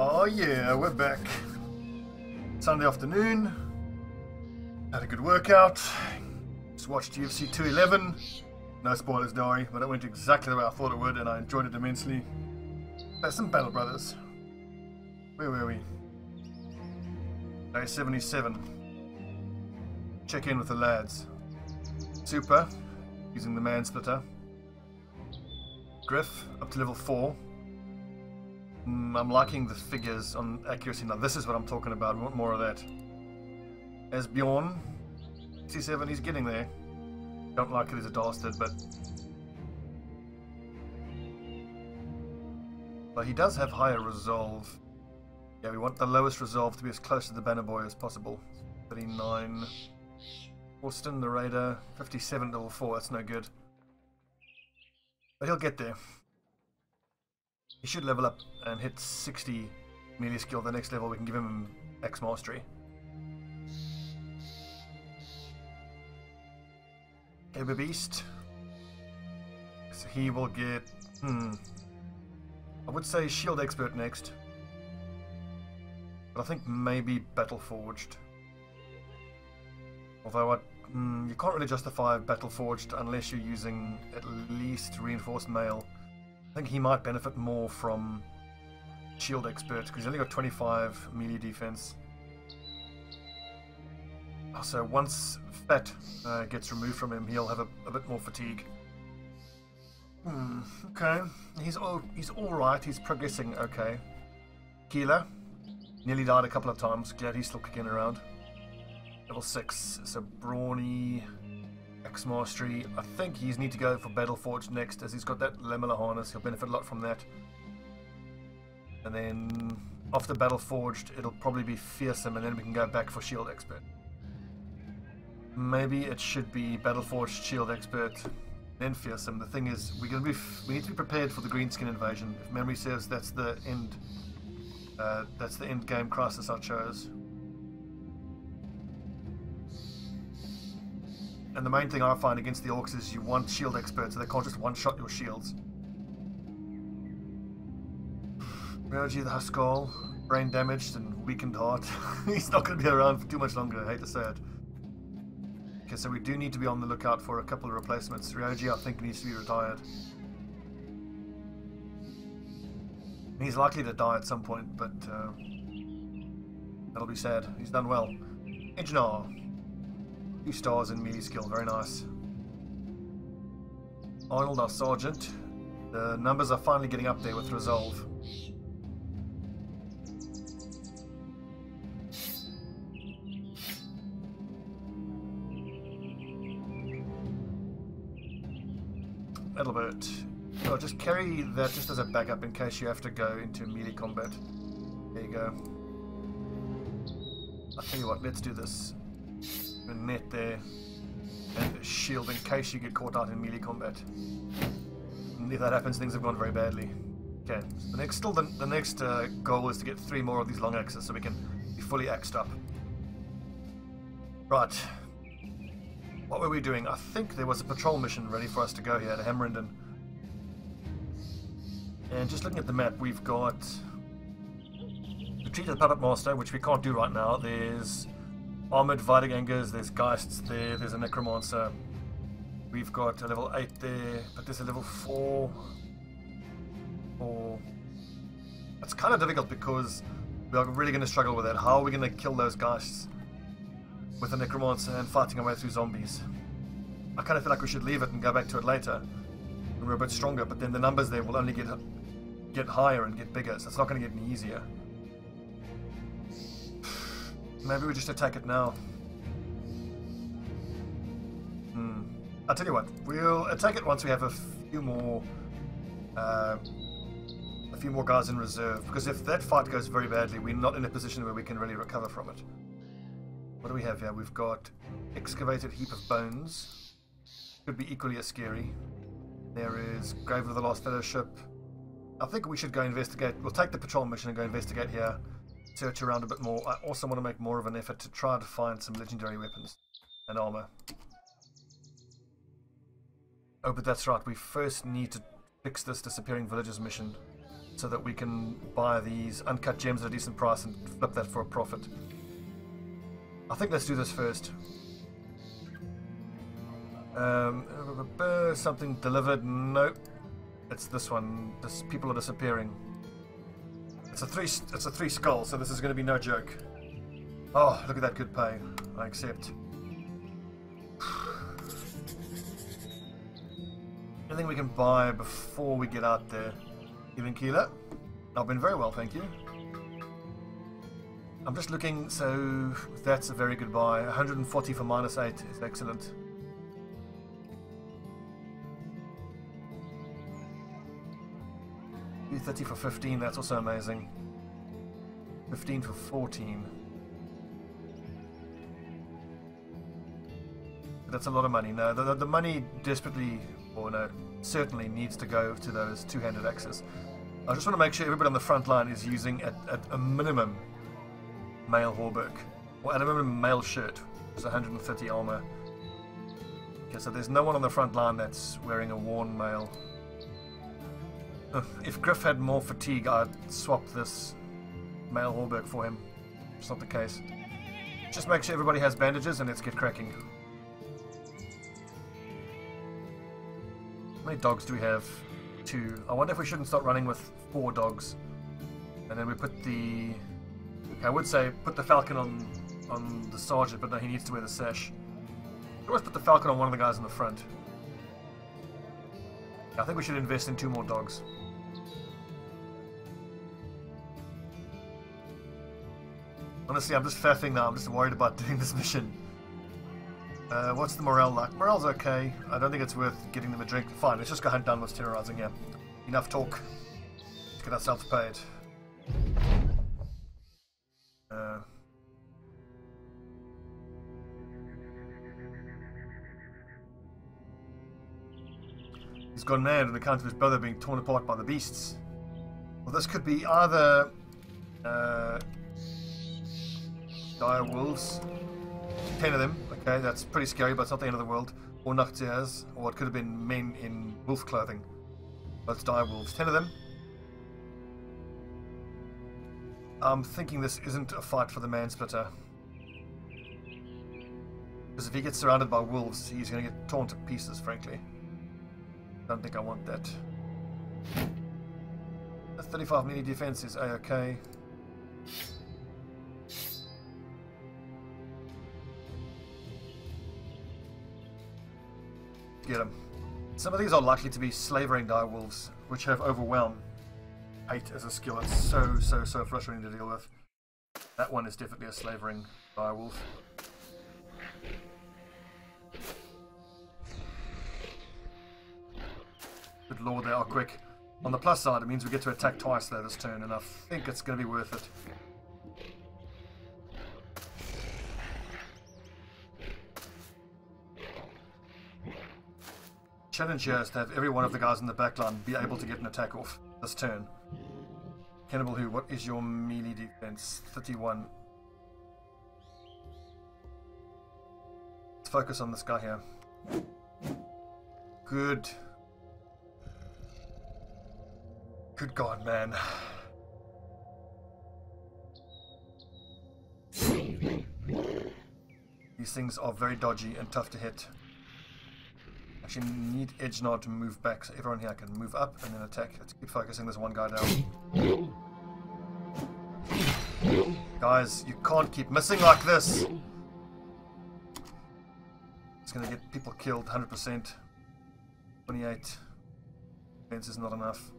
Oh yeah, we're back. Sunday afternoon. Had a good workout. Just watched UFC 211. No spoilers, Dari, but it went exactly the way I thought it would, and I enjoyed it immensely. There's some Battle Brothers. Where were we? Day 77. Check in with the lads. Super, using the man splitter. Griff, up to level 4. I'm liking the figures on accuracy now. This is what I'm talking about. We want more of that. As Bjorn, 67, he's getting there. Don't like it as a dastard, but he does have higher resolve. Yeah, we want the lowest resolve to be as close to the banner boy as possible. 39. Austin, the Raider, 57 level 4. That's no good. But he'll get there. He should level up and hit 60 melee skill. The next level we can give him X mastery. Eber Beast. So he will get I would say Shield Expert next. But I think maybe Battle Forged. Although you can't really justify Battle Forged unless you're using at least Reinforced Mail. I think he might benefit more from Shield Expert because he's only got 25 melee defense. So once Fat gets removed from him, he'll have a bit more fatigue. Okay, he's all right. He's progressing okay. Keeler nearly died a couple of times. Glad he's still kicking around. Level 6. So Brawny, X Mastery. I think he's need to go for Battle Forged next, as he's got that Lamellar harness. He'll benefit a lot from that. And then after Battle Forged, it'll probably be Fearsome, and then we can go back for Shield Expert. Maybe it should be Battle Forged, Shield Expert, then Fearsome. The thing is, we need to be prepared for the Greenskin invasion. If memory serves, that's the end. That's the end game crisis I chose. And the main thing I find against the Orcs is you want Shield Experts, so they can't just one-shot your shields. Ryoji the Huskal, brain damaged and weakened heart. He's not going to be around for too much longer, I hate to say it. Okay, so we do need to be on the lookout for a couple of replacements. Ryoji, I think, needs to be retired. He's likely to die at some point, but that'll be sad. He's done well. Engineer. 2 stars in melee skill, very nice. Arnold, our sergeant. The numbers are finally getting up there with resolve. Edelbert. Oh, just carry that just as a backup in case you have to go into melee combat. There you go. I'll tell you what, let's do this. A net there and a shield in case you get caught out in melee combat. And if that happens, things have gone very badly. Okay, so the next goal is to get 3 more of these long axes so we can be fully axed up. Right. What were we doing? I think there was a patrol mission ready for us to go here to Hamerenden. And just looking at the map, we've got Retreat of the Puppet Master, which we can't do right now. There's Armored Weidegangers, there's Geists there, there's a Necromancer. We've got a level 8 there, but there's a level 4. It's kind of difficult because we are really going to struggle with that. How are we going to kill those Geists with a Necromancer and fighting our way through zombies? I kind of feel like we should leave it and go back to it later when we're a bit stronger, but then the numbers there will only get higher and get bigger, so it's not going to get any easier. Maybe we just attack it now. I'll tell you what, we'll attack it once we have a few more guys in reserve, because if that fight goes very badly, we're not in a position where we can really recover from it. What do we have here? We've got Excavated Heap of Bones. Could be equally as scary. There is Grave of the Lost Fellowship. I think we should go investigate. We'll take the patrol mission and go investigate here. Search around a bit more. I also want to make more of an effort to try to find some legendary weapons and armor. Oh, but that's right. We first need to fix this disappearing villagers mission. so that we can buy these uncut gems at a decent price and flip that for a profit. I think let's do this first. Something delivered. Nope. It's this one. People are disappearing. It's a three skull, so this is going to be no joke. Oh, look at that good pay. I accept. Anything we can buy before we get out there? Even Keeler? I've been very well, thank you. I'm just looking, so that's a very good buy. 140 for -8 is excellent. 230 for 15, that's also amazing. 15 for 14. That's a lot of money. No, the money desperately, or no, certainly needs to go to those two-handed axes. I just want to make sure everybody on the front line is using at a minimum male Hauberk, or at a minimum male shirt, which is 130 armor. Okay, so there's no one on the front line that's wearing a worn male. If Griff had more fatigue, I'd swap this male Hauberk for him. It's not the case. Just make sure everybody has bandages and let's get cracking. How many dogs do we have? 2. I wonder if we shouldn't start running with 4 dogs. And then we put the... I would say put the falcon on the sergeant, but no, he needs to wear the sash. We always put the falcon on one of the guys in the front. I think we should invest in 2 more dogs. Honestly, I'm just faffing now. I'm just worried about doing this mission. What's the morale like? Morale's okay. I don't think it's worth getting them a drink. Fine, let's just go hunt down what's terrorizing here. Enough talk. Let's get ourselves paid. He's gone mad on account of his brother being torn apart by the beasts. Well, this could be either dire wolves, 10 of them. Okay, that's pretty scary, but it's not the end of the world. Or Noctiers, or it could have been men in wolf clothing. But it's dire wolves, 10 of them. I'm thinking this isn't a fight for the Mansplitter. Because if he gets surrounded by wolves, he's going to get torn to pieces, frankly. Don't think I want that. The 35 melee defense is A-okay. Get him. Some of these are likely to be slavering dire wolves, which have overwhelm. 8 as a skill. It's so frustrating to deal with. That one is definitely a slavering dire wolf. Good lord, they are quick. On the plus side, it means we get to attack twice though this turn, and I think it's going to be worth it. Challenge here is to have every one of the guys in the backline be able to get an attack off this turn. Cannibal Who, what is your melee defense? 31. Let's focus on this guy here. Good. Good God, man. These things are very dodgy and tough to hit. Actually need Edge Nod to move back so everyone here can move up and then attack. Let's keep focusing this one guy down. Guys, you can't keep missing like this. It's going to get people killed 100%. 28. Defense is not enough.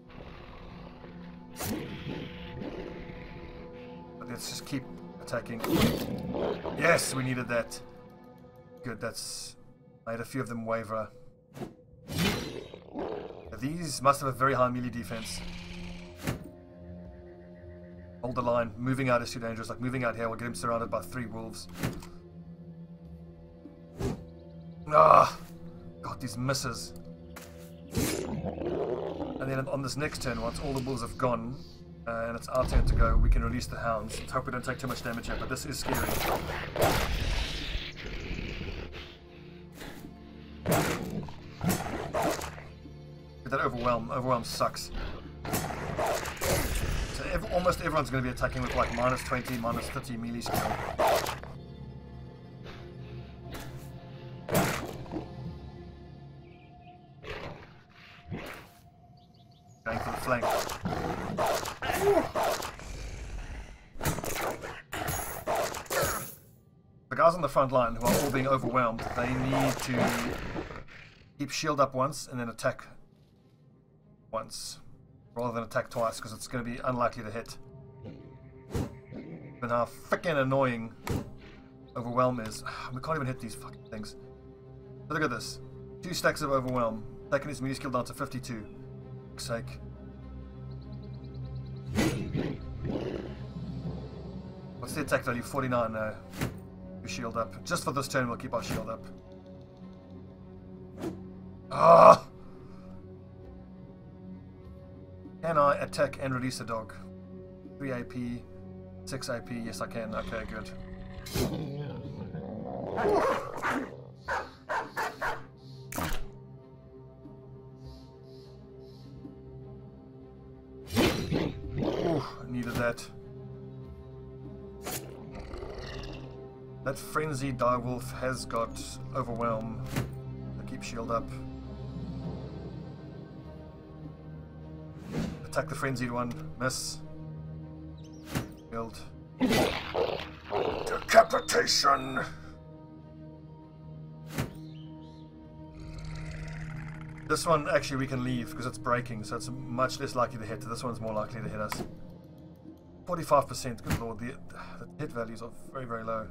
But let's just keep attacking. Yes, we needed that. Good, that's... I had a few of them waver. These must have a very high melee defense. Hold the line. Moving out is too dangerous. Like moving out here will get him surrounded by 3 wolves. Ah! God, these misses. And then on this next turn, once all the wolves have gone, and it's our turn to go, we can release the hounds. Let's hope we don't take too much damage here, but this is scary. That overwhelm sucks. almost everyone's going to be attacking with like minus 20, minus 30 melee skill. Going for the flank. The guys on the front line who are all being overwhelmed, they need to keep shield up once and then attack once, rather than attack twice, because it's going to be unlikely to hit. But how freaking annoying overwhelm is. We can't even hit these fucking things. But look at this. 2 stacks of overwhelm, taking his melee skill down to 52. For sake. What's the attack value? 49 now. We shield up. Just for this turn we'll keep our shield up. Ah! Can I attack and release a dog? 3 AP, 6 AP, yes I can. Okay, good. Ooh, needed that. That frenzied direwolf has got overwhelm. I keep shield up. Attack the frenzied one. Miss. Killed. Decapitation! This one actually we can leave because it's breaking, so it's much less likely to hit. This one's more likely to hit us. 45%, good lord, the hit values are very, very low.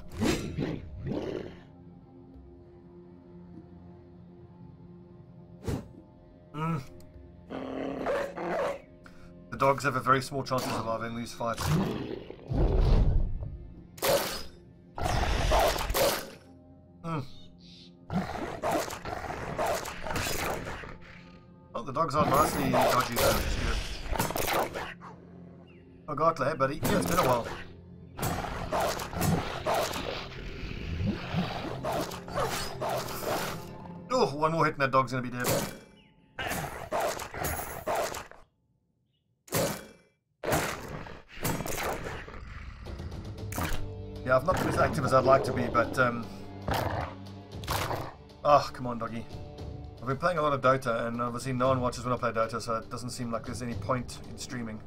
The dogs have a very small chance of surviving these fights. Oh, the dogs are nicely dodgy though, which is good. Oh god, hey buddy. Yeah, it's been a while. Oh, one more hit and that dog's gonna be dead. Yeah, I've not been as active as I'd like to be, but oh, come on doggy. I've been playing a lot of Dota, and obviously no one watches when I play Dota, so it doesn't seem like there's any point in streaming.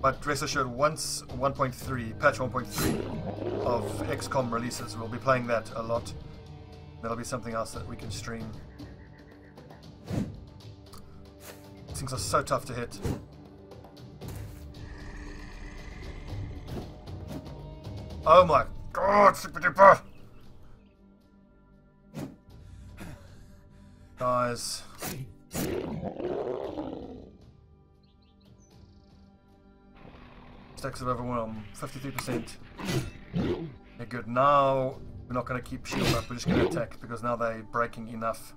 But rest assured, once 1.3, patch 1.3 of XCOM releases, we'll be playing that a lot. That'll be something else that we can stream. These things are so tough to hit. Oh my god, super duper! Guys. Stacks of overwhelm, 53%. Yeah, good. Now we're not going to keep shield up, we're just going to attack because now they're breaking enough.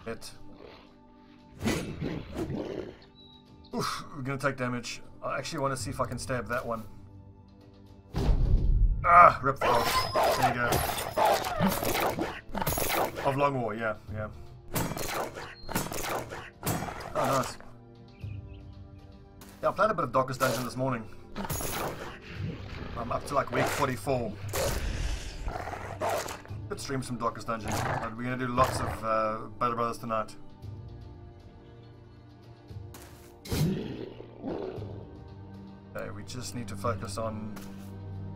Hit. Oof, we're going to take damage. I actually want to see if I can stab that one. Ah, rip the dog. There you go. Of Long War, yeah, yeah. Oh, nice. Yeah, I played a bit of Darkest Dungeon this morning. I'm up to like week 44. Could stream some Darkest Dungeon, but we're going to do lots of Battle Brothers tonight. Okay, we just need to focus on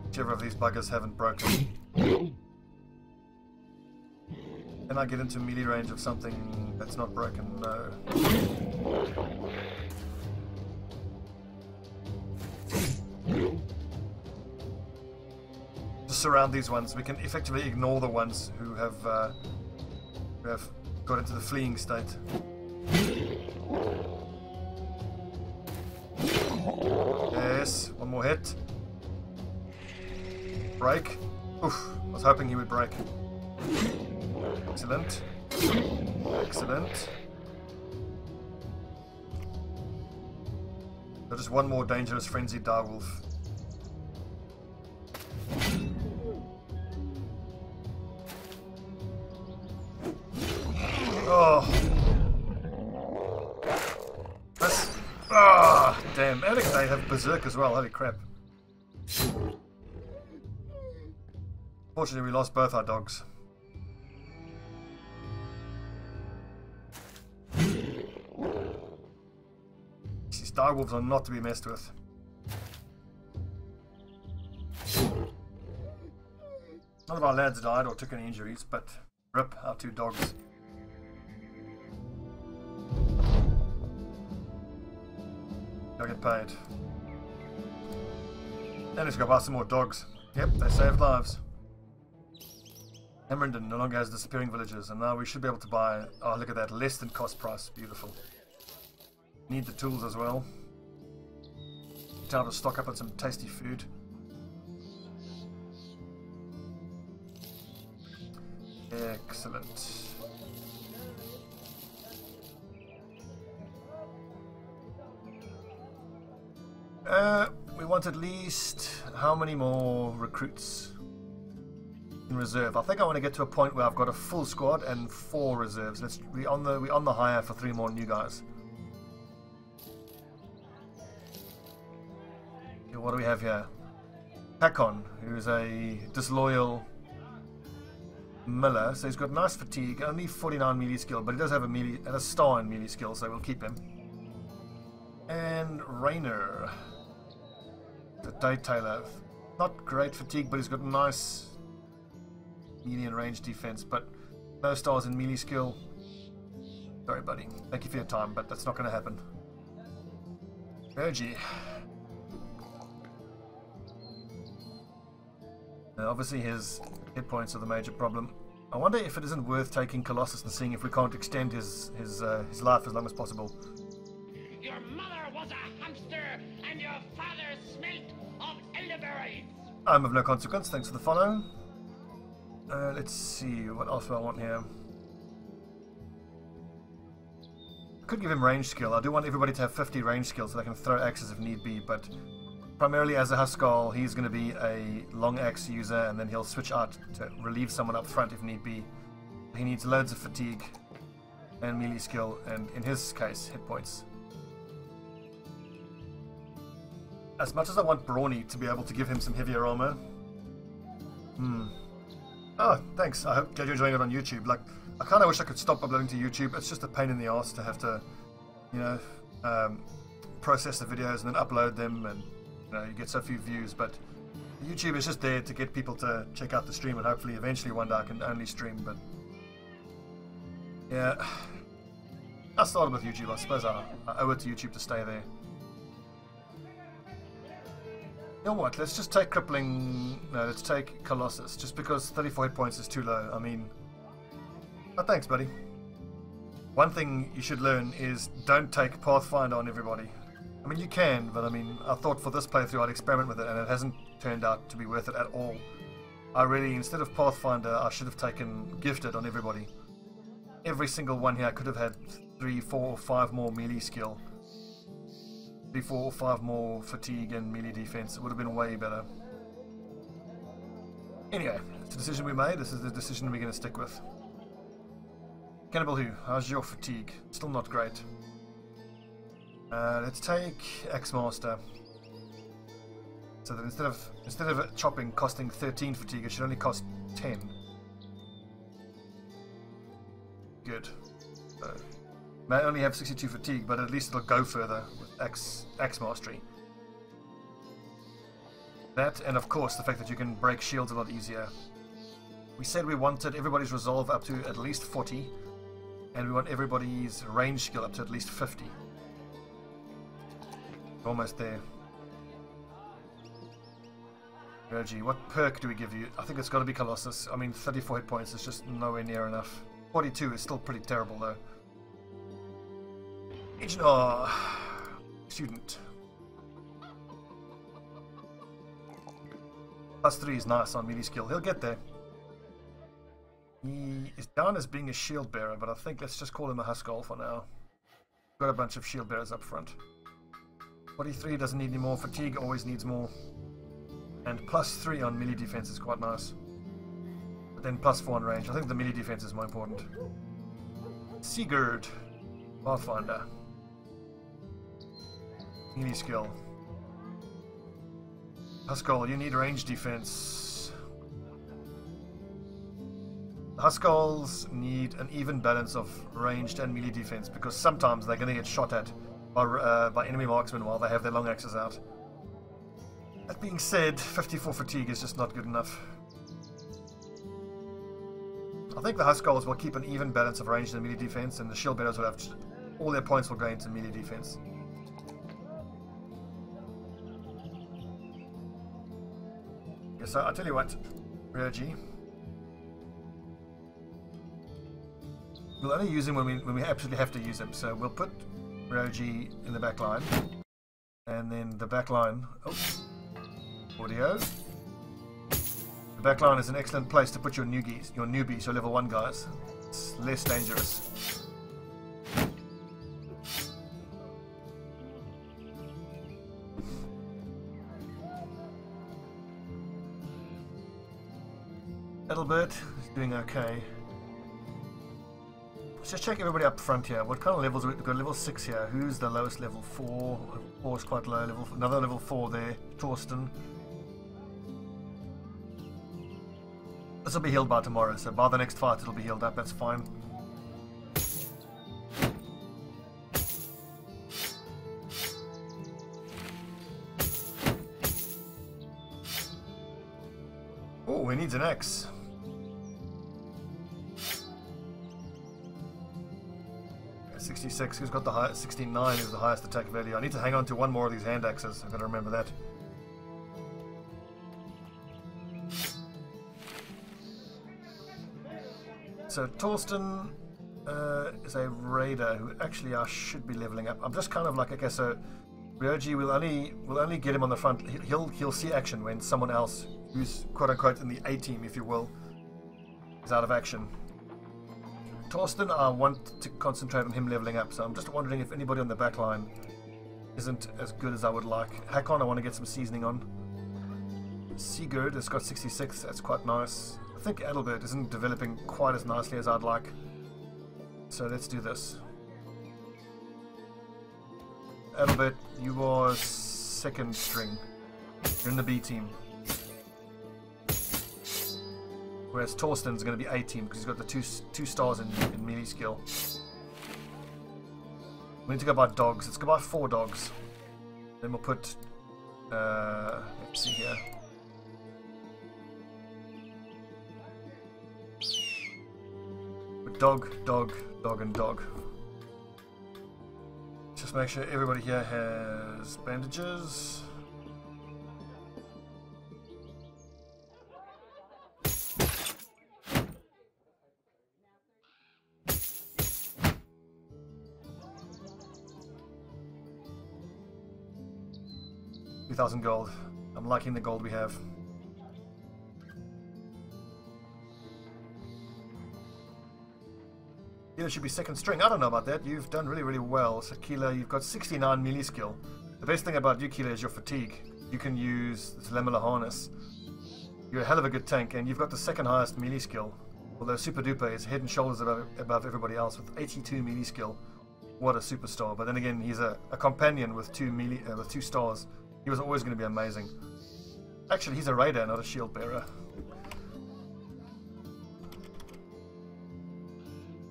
whichever of these buggers haven't broken. Can I get into melee range of something that's not broken? No. Just surround these ones. We can effectively ignore the ones who have got into the fleeing state. Yes, one more hit. Break. Oof, I was hoping he would break. Excellent. Excellent. So just one more dangerous frenzied direwolf. and they have berserk as well. Holy crap! Fortunately, we lost both our dogs. These direwolves are not to be messed with. None of our lads died or took any injuries, but rip our 2 dogs. Gotta get paid. And let's go buy some more dogs. Yep, they saved lives. Hamerenden no longer has disappearing villages, and now we should be able to buy... Oh, look at that. Less than cost price. Beautiful. Need the tools as well. Time to stock up on some tasty food. Excellent. We want at least how many more recruits in reserve? I think I want to get to a point where I've got a full squad and 4 reserves. We're on the hire for 3 more new guys. Okay, what do we have here? Hakon, who's a disloyal miller, so he's got nice fatigue, only 49 melee skill, but he does have a star in melee skill, so we'll keep him. And Rainer, the day tailor, not great fatigue, but he's got nice melee and range defense, but no stars in melee skill. Sorry, buddy. Thank you for your time, but that's not going to happen. Virgie. Now, obviously his hit points are the major problem. I wonder if it isn't worth taking Colossus and seeing if we can't extend his life as long as possible. Your mother was a hamster, and your father smelt of elderberries. I'm of no consequence. Thanks for the follow. Let's see, what else do I want here? I could give him range skill. I do want everybody to have 50 range skill so they can throw axes if need be, but primarily as a Huskal, he's going to be a long axe user, and then he'll switch out to relieve someone up front if need be. He needs loads of fatigue and melee skill, and in his case, hit points. As much as I want Brawny to be able to give him some heavier armor. Oh, thanks. I hope you're enjoying it on YouTube. Like, I kind of wish I could stop uploading to YouTube. It's just a pain in the ass to have to, you know, process the videos and then upload them, and you know, you get so few views. But YouTube is just there to get people to check out the stream, and hopefully eventually one day I can only stream. But yeah, I started with YouTube. I suppose I owe it to YouTube to stay there. You know what, let's just take Crippling... No, let's take Colossus, just because 34 hit points is too low. I mean... Oh, thanks, buddy. One thing you should learn is don't take Pathfinder on everybody. I mean, you can, but I mean, I thought for this playthrough I'd experiment with it, and it hasn't turned out to be worth it at all. I really, instead of Pathfinder, I should have taken Gifted on everybody. Every single one here could have had 3, 4, or 5 more melee skill. 3, 4, or 5 more fatigue and melee defense. It would have been way better. Anyway, it's a decision we made. This is the decision we're going to stick with. Cannibal Who, how's your fatigue? Still not great. Let's take X-Master. So that instead of chopping costing 13 fatigue, it should only cost 10. Good. May only have 62 fatigue, but at least it'll go further with X Mastery. That, and of course the fact that you can break shields a lot easier. We said we wanted everybody's resolve up to at least 40, and we want everybody's range skill up to at least 50. Almost there. Virgie, what perk do we give you? I think it's got to be Colossus. I mean, 34 hit points is just nowhere near enough. 42 is still pretty terrible though. Agent student. +3 is nice on melee skill. He'll get there. He is down as being a shield bearer, but I think let's just call him a Huskal for now. Got a bunch of shield bearers up front. 43 doesn't need any more. Fatigue always needs more. And +3 on melee defense is quite nice. But then +4 on range. I think the melee defense is more important. Sigurd. Pathfinder. Melee skill. Huskol, you need range defense. Huskuls need an even balance of ranged and melee defense because sometimes they're going to get shot at by enemy marksmen while they have their long axes out. That being said, 54 fatigue is just not good enough. I think the Huskuls will keep an even balance of ranged and melee defense, and the shield bearers will have all their points will go into melee defense. Yeah, so I'll tell you what, Ryoji. We'll only use him when we absolutely have to use him. So we'll put Ryoji in the back line, and then the back line. Oh, audio. The back line is an excellent place to put your newbies, your level 1 guys. It's less dangerous. Ethelbert is doing okay. Let's just check everybody up front here. What kind of levels? We've got level 6 here. Who's the lowest level? 4. 4 is quite low. Another level 4 there. Torsten. This will be healed by tomorrow, so by the next fight it'll be healed up. That's fine. Oh, he needs an axe. Okay, 66. Who's got the highest? 69 is the highest attack value. I need to hang on to one more of these hand axes. I've got to remember that. So Torsten is a raider who actually I should be leveling up. I'm just kind of like, okay, so Ryoji will only get him on the front. He'll see action when someone else who's quote unquote in the A team, if you will, is out of action. Torsten, I want to concentrate on him leveling up. So I'm just wondering if anybody on the back line isn't as good as I would like. Hakon, I want to get some seasoning on. Sigurd has got 66. That's quite nice. I think Adalbert isn't developing quite as nicely as I'd like. So let's do this. Adalbert, you are second string. You're in the B team. Whereas Torsten's going to be A team because he's got the two stars in melee skill. We need to go by dogs. Let's go by 4 dogs. Then we'll put... let's see here. Dog, dog, dog, and dog. Just make sure everybody here has bandages. $2,000 gold. I'm liking the gold we have. Keela should be second string. I don't know about that. You've done really, really well. So Keela, you've got 69 melee skill. The best thing about you, Keela, is your fatigue. You can use this Lamella harness. You're a hell of a good tank, and you've got the second highest melee skill. Although Super Duper is head and shoulders above everybody else with 82 melee skill. What a superstar. But then again, he's a companion with 2 stars. He was always going to be amazing. Actually, he's a raider, not a shield bearer.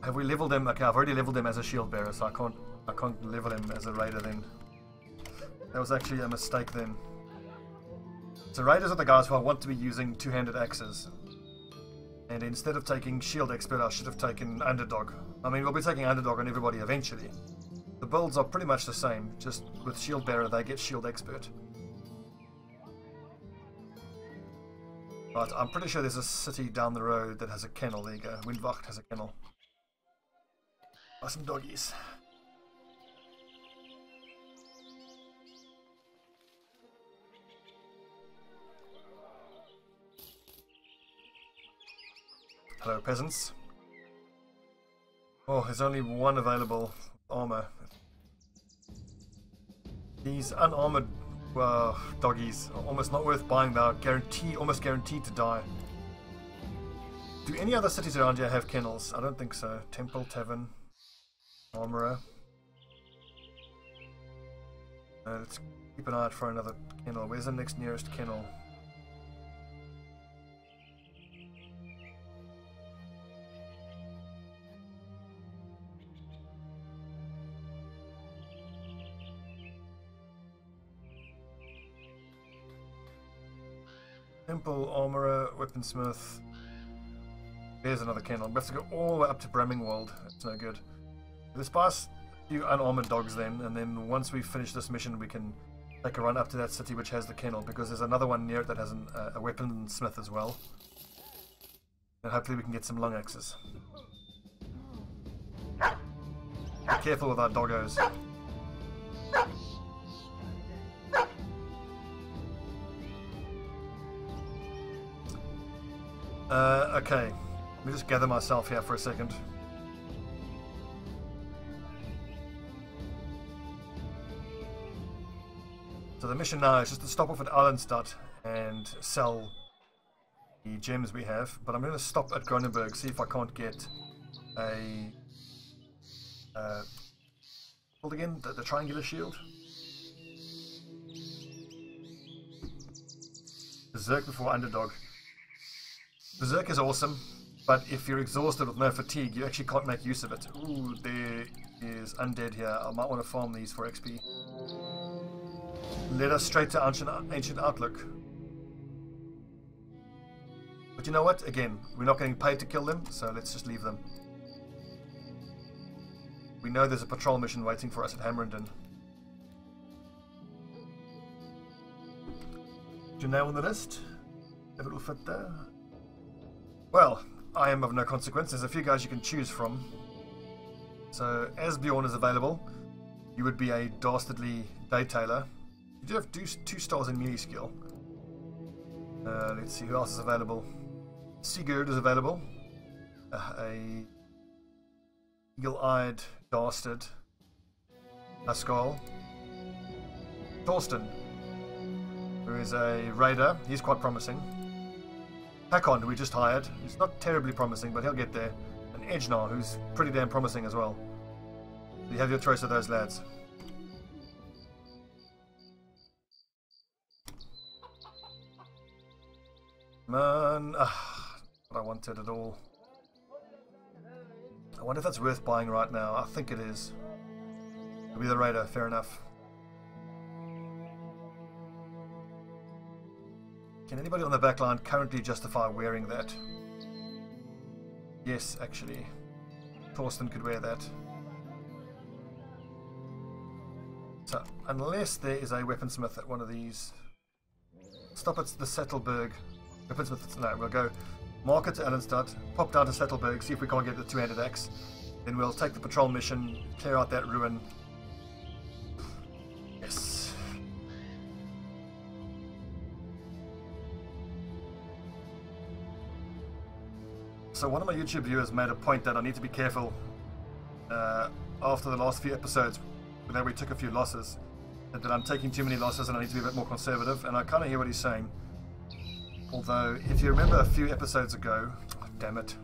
Have we leveled him? Okay, I've already leveled him as a shield bearer, so I can't level him as a raider then. That was actually a mistake then. So raiders are the guys who I want to be using two-handed axes. And instead of taking shield expert, I should have taken underdog. I mean, we'll be taking underdog on everybody eventually. The builds are pretty much the same, just with shield bearer they get shield expert. But I'm pretty sure there's a city down the road that has a kennel. There you go. Windwacht has a kennel. Some doggies. Hello, peasants. Oh, there's only one available armor. These unarmored doggies are almost not worth buying. They're almost guaranteed to die. Do any other cities around here have kennels? I don't think so. Temple, Tavern. Armorer. Let's Keep an eye out for another kennel. Where's the next nearest kennel? Temple, armorer, weaponsmith. There's another kennel. We have to go all the way up to Bramingwald. That's no good. Let's pass a few unarmored dogs then, and then once we finish this mission, we can take a run up to that city which has the kennel, because there's another one near it that has a weaponsmith as well. And hopefully we can get some long axes. Be careful with our doggos. Okay, let me just gather myself here for a second. So the mission now is just to stop off at Arlenstadt and sell the gems we have, but I'm going to stop at Kronenberg, see if I can't get a called again, the triangular shield. Berserk before underdog. Berserk is awesome, but if you're exhausted with no fatigue, you actually can't make use of it. Ooh, there is undead here. I might want to farm these for XP. Let us straight to Ancient Outlook. But you know what? Again, we're not getting paid to kill them, so let's just leave them. We know there's a patrol mission waiting for us at Hamerenden. Did you nail on the list? If it'll fit there. Well, I am of no consequence. There's a few guys you can choose from. So, Asbjorn is available. You would be a dastardly day tailor. You do have 2 stars in melee skill. Let's see who else is available. Sigurd is available. A eagle-eyed dastard. Pascal. Thorsten, who is a raider. He's quite promising. Hakon, who we just hired. He's not terribly promising, but he'll get there. And Ejnar, who's pretty damn promising as well. You have your choice of those lads. Man, what I wanted at all. I wonder if that's worth buying right now. I think it is. It'll be the raider, fair enough. Can anybody on the back line currently justify wearing that? Yes, actually. Thorsten could wear that. So, unless there is a weaponsmith at one of these... Stop at the Settelberg. Weaponsmith, no, we'll go market to Allenstadt, pop down to Settelberg, see if we can't get the two-handed axe. Then we'll take the patrol mission, clear out that ruin. Yes. So one of my YouTube viewers made a point that I need to be careful after the last few episodes where we took a few losses, that I'm taking too many losses and I need to be a bit more conservative, and I kind of hear what he's saying. Although, if you remember a few episodes ago, oh, damn it,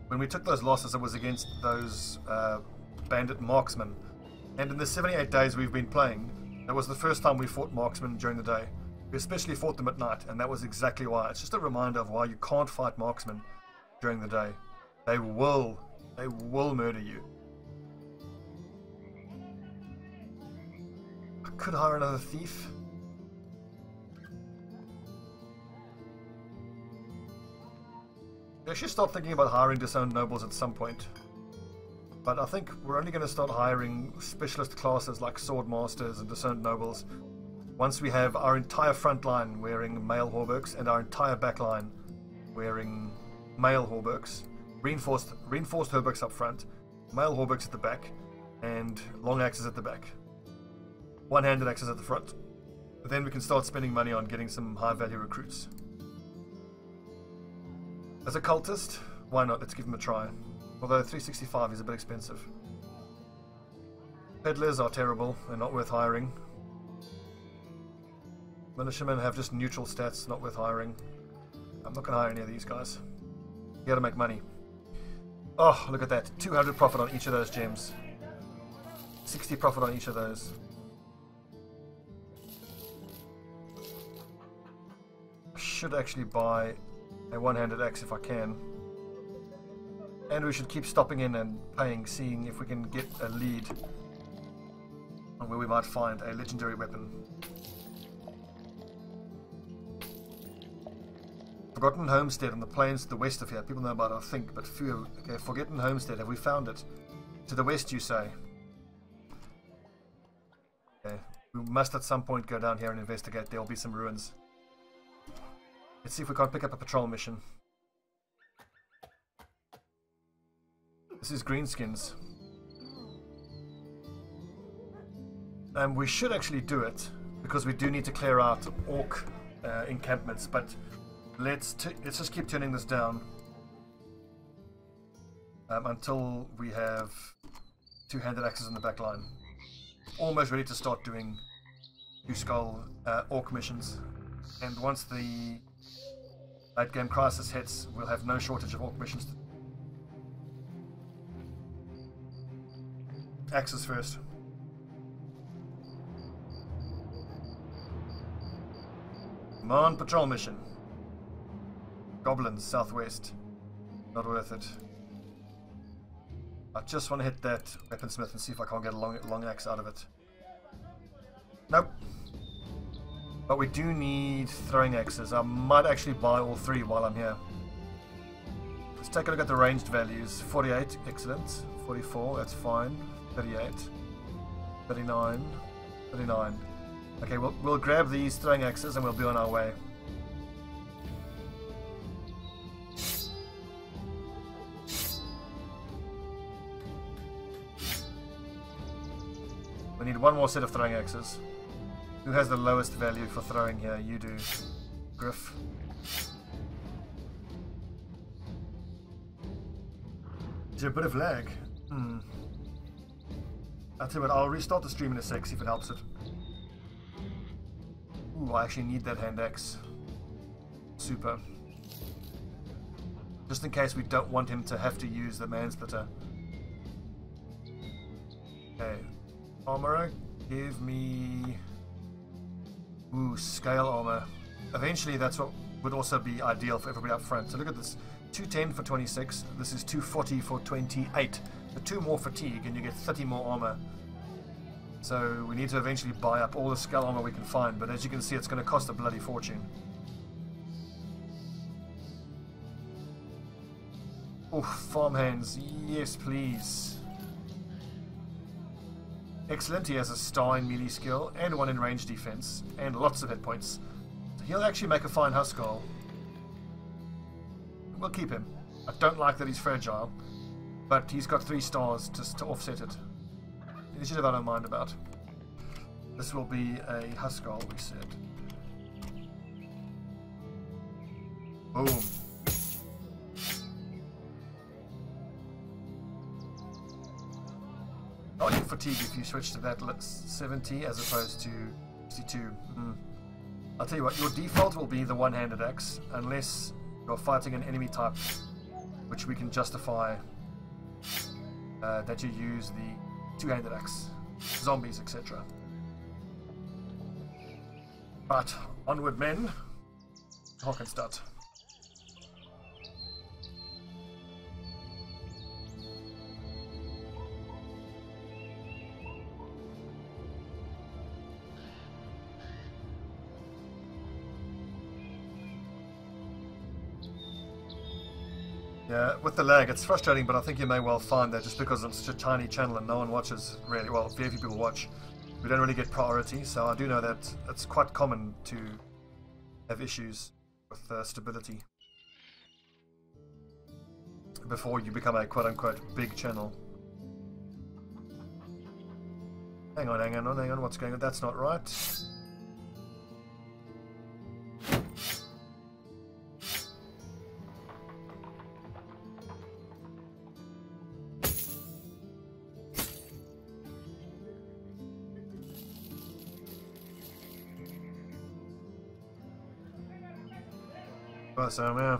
when we took those losses, it was against those bandit marksmen, and in the 78 days we've been playing, that was the first time we fought marksmen during the day. We especially fought them at night, and that was exactly why. It's just a reminder of why you can't fight marksmen during the day. They will murder you. I could hire another thief. I should start thinking about hiring disowned nobles at some point. But I think we're only going to start hiring specialist classes like sword masters and disowned nobles once we have our entire front line wearing male hauberks and our entire back line wearing male hauberks, reinforced hauberks up front, male hauberks at the back, and long axes at the back. One-handed axes at the front. Then we can start spending money on getting some high-value recruits. As a cultist, why not? Let's give him a try. Although 365 is a bit expensive. Peddlers are terrible and not worth hiring. Militiamen have just neutral stats, not worth hiring. I'm not going to hire any of these guys. You gotta make money. Oh, look at that. 200 profit on each of those gems. 60 profit on each of those. I should actually buy a one-handed axe if I can. And we should keep stopping in and paying, seeing if we can get a lead on where we might find a legendary weapon. Forgotten Homestead on the plains to the west of here. People know about it, I think, but few. Okay, Forgotten Homestead. Have we found it? To the west, you say? Okay. We must at some point go down here and investigate. There will be some ruins. Let's see if we can't pick up a patrol mission. This is Greenskins. And we should actually do it, because we do need to clear out orc encampments, but let's just keep turning this down until we have two-handed axes in the back line. Almost ready to start doing New Skull orc missions. And once the late game crisis hits, we'll have no shortage of orc missions. Axes first. Come on, patrol mission. Goblins, southwest. Not worth it. I just want to hit that weaponsmith and see if I can't get a long axe out of it. Nope. But we do need throwing axes. I might actually buy all three while I'm here. Let's take a look at the ranged values. 48, excellent. 44, that's fine. 38. 39. 39. Okay, we'll grab these throwing axes and we'll be on our way. We need one more set of throwing axes. Who has the lowest value for throwing here? You do, Griff. Is there a bit of lag? I'll tell you what, I'll restart the stream in a sec, see if it helps it. Ooh, I actually need that hand axe. Super. Just in case we don't want him to have to use the mansplitter. Okay. Armor, give me... Ooh, scale armor. Eventually that's what would also be ideal for everybody up front. So look at this. 210 for 26. This is 240 for 28. So 2 more fatigue and you get 30 more armor. So we need to eventually buy up all the scale armor we can find. But as you can see, it's going to cost a bloody fortune. Oh, farmhands. Yes, please. Excellent, he has a star in melee skill and 1 in range defense and lots of hit points. So he'll actually make a fine Huskarl. We'll keep him. I don't like that he's fragile, but he's got 3 stars just to offset it. Initiative I don't mind about. This will be a Huskarl, we said. Boom. Oh, you fatigue if you switch to that 70 as opposed to 62. I'll tell you what, your default will be the one-handed axe, unless you're fighting an enemy type, which we can justify that you use the two-handed axe, zombies, etc. But onward, men. Hockenstadt. Yeah, with the lag, it's frustrating, but I think you may well find that just because it's such a tiny channel and no one watches really, well, very few people watch, we don't really get priority, so I do know that it's quite common to have issues with stability before you become a quote-unquote big channel. Hang on, what's going on? That's not right. So yeah.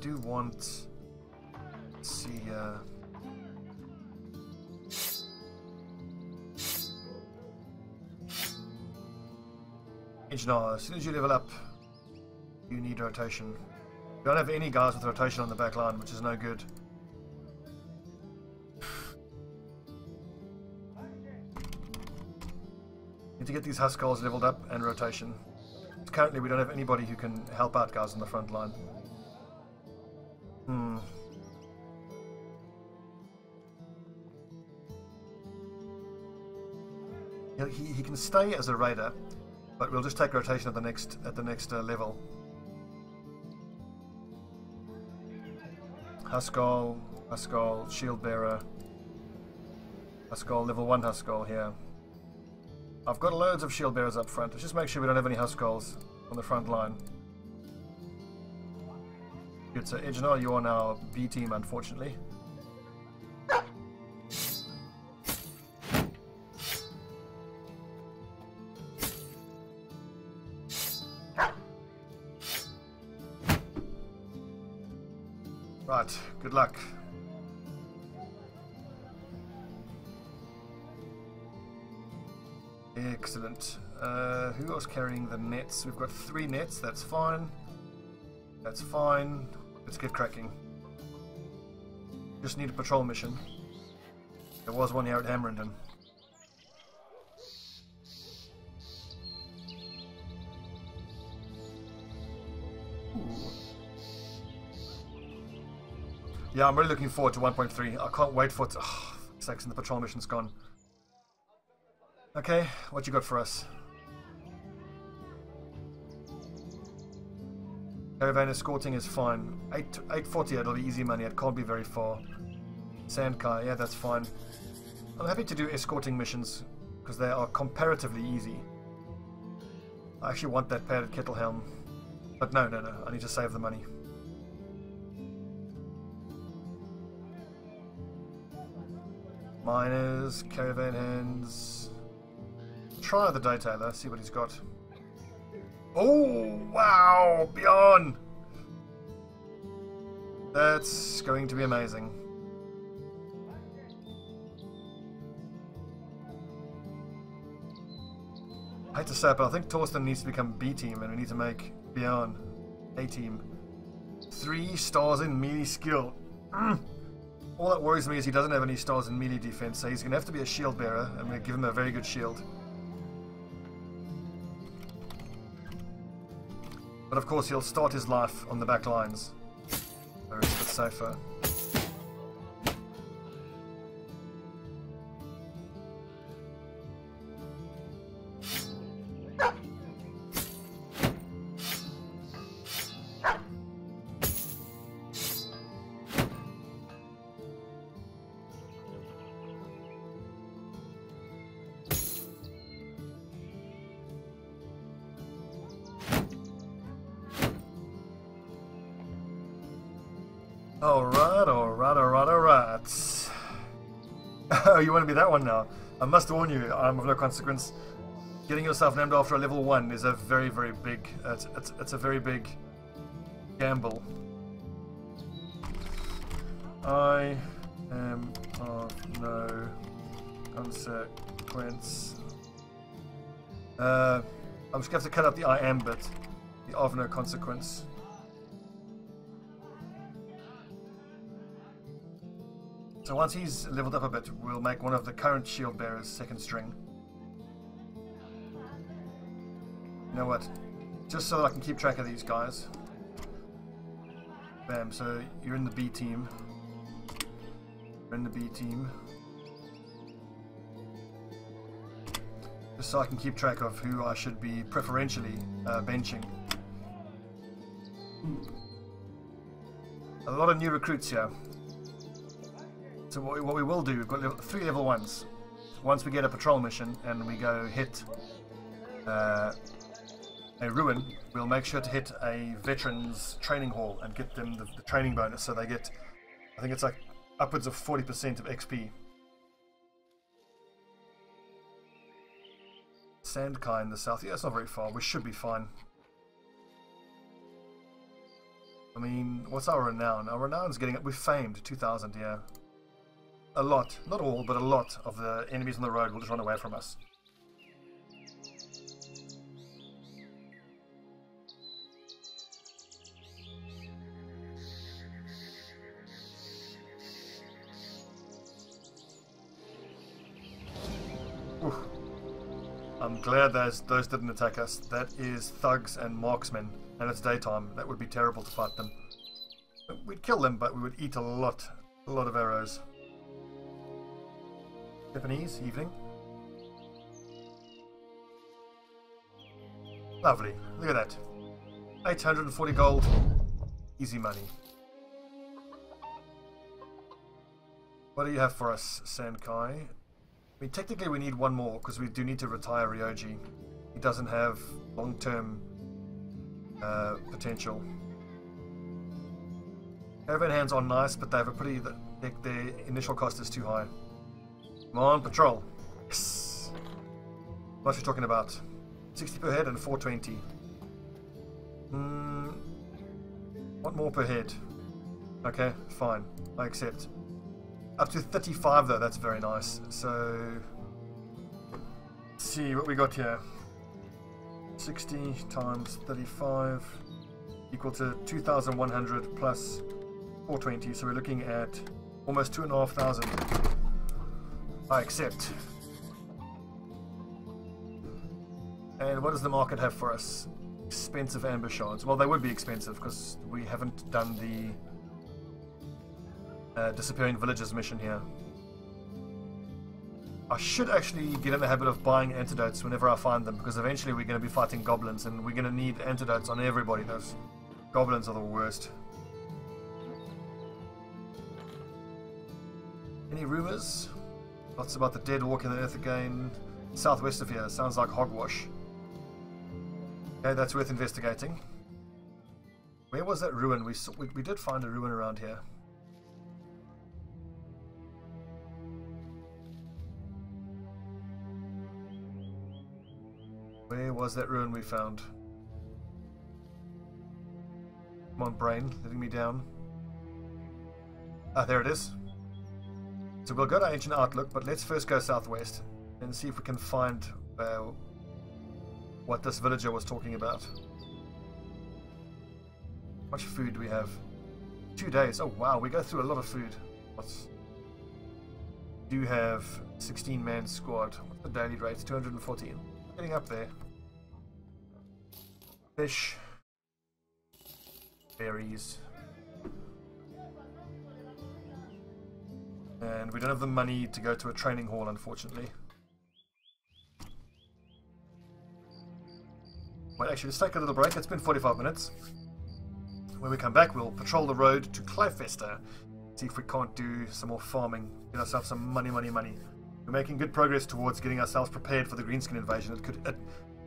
do want... Let's see... Ejnar, as soon as you level up, you need rotation. We don't have any guys with rotation on the back line, which is no good. Need to get these Huskarls leveled up and rotation. Currently, we don't have anybody who can help out guys on the front line. He can stay as a raider, but we'll just take rotation at the next level. Huskarl, shield bearer. Huskarl, level 1 Huskarl here. I've got loads of shield bearers up front. Let's just make sure we don't have any Huskarls on the front line. Good, so Ejnar, you are now B team, unfortunately. Right, good luck. Excellent. Who else carrying the nets? We've got 3 nets, that's fine. That's fine. Let's get cracking. Just need a patrol mission. There was one here at Hamerenden. Yeah, I'm really looking forward to 1.3. I can't wait for it to... Oh, for sakes, and the patrol mission's gone. Okay, what you got for us? Caravan escorting is fine. 840, it'll be easy money. It can't be very far. Sandkai, yeah, that's fine. I'm happy to do escorting missions because they are comparatively easy. I actually want that padded kettle helm. But no, I need to save the money. Miners, caravan hands. Try the detailer, see what he's got. Oh, wow, Bjorn! That's going to be amazing. I hate to say it, but I think Torsten needs to become B team and we need to make Bjorn A team. 3 stars in melee skill. All that worries me is he doesn't have any stars in melee defense, so he's going to have to be a shield bearer, and we'll give him a very good shield. But of course he'll start his life on the back lines, where it's a bit safer. Alright. Oh, you want to be that one now? I must warn you, I'm of no consequence. Getting yourself named after a level 1 is a very, very big... It's a very big gamble. I am of no consequence. I'm just going to have to cut out the I am bit. The of no consequence. So once he's leveled up a bit, we'll make one of the current shield bearers second string. You know what? Just so that I can keep track of these guys. Bam, so you're in the B team. You're in the B team. Just so I can keep track of who I should be preferentially benching. A lot of new recruits here. So what we will do, we've got 3 level 1s. Once we get a patrol mission and we go hit a ruin, we'll make sure to hit a veterans training hall and get them the training bonus. So they get, I think it's like upwards of 40% of XP. Sandkai in the south. Yeah, it's not very far. We should be fine. The mean, what's our renown? Our renown's getting up. We're famed, 2,000, yeah. A lot, not all, but a lot of the enemies on the road will just run away from us. Oof. I'm glad those didn't attack us. That is thugs and marksmen, and it's daytime. That would be terrible to fight them. We'd kill them, but we would eat a lot of arrows. Japanese, evening. Lovely. Look at that. 840 gold. Easy money. What do you have for us, Sankai? I mean, technically we need one more, because we do need to retire Ryoji. He doesn't have long-term potential. Caravan hands are nice, but they have a pretty... their initial cost is too high. Come on, patrol. Yes! What are we talking about? 60 per head and 420. What more per head? Okay, fine. I accept. Up to 35 though, that's very nice. So... let's see what we got here. 60 times 35 equal to 2,100 plus 420. So we're looking at almost 2,500. I accept. And what does the market have for us? Expensive ambush shards. Well, they would be expensive because we haven't done the disappearing villagers mission here. I should actually get in the habit of buying antidotes whenever I find them, because eventually we're going to be fighting goblins and we're going to need antidotes on everybody. Those goblins are the worst. Any rumors? Lots about the dead walking the earth again. Southwest of here. Sounds like hogwash. Okay, that's worth investigating. Where was that ruin? We did find a ruin around here. Where was that ruin we found? Come on, brain, letting me down. Ah, there it is. So we'll go to Ancient Outlook, but let's first go southwest and see if we can find what this villager was talking about. How much food do we have? 2 days. Oh wow, we go through a lot of food. We do have 16-man squad. What's the daily rate? 214. Getting up there. Fish. Berries. And we don't have the money to go to a training hall, unfortunately. Well, actually, let's take a little break. It's been 45 minutes. When we come back, we'll patrol the road to Clifester. See if we can't do some more farming. Get ourselves some money. We're making good progress towards getting ourselves prepared for the greenskin invasion.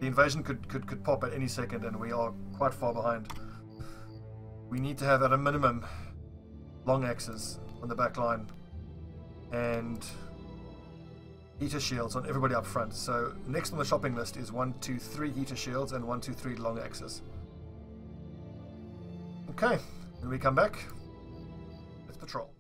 The invasion could pop at any second, and we are quite far behind. We need to have, at a minimum, long axes on the back line. And heater shields on everybody up front. So next on the shopping list is 1, 2, 3 heater shields and 1, 2, 3 long axes. Okay, when we come back, let's patrol.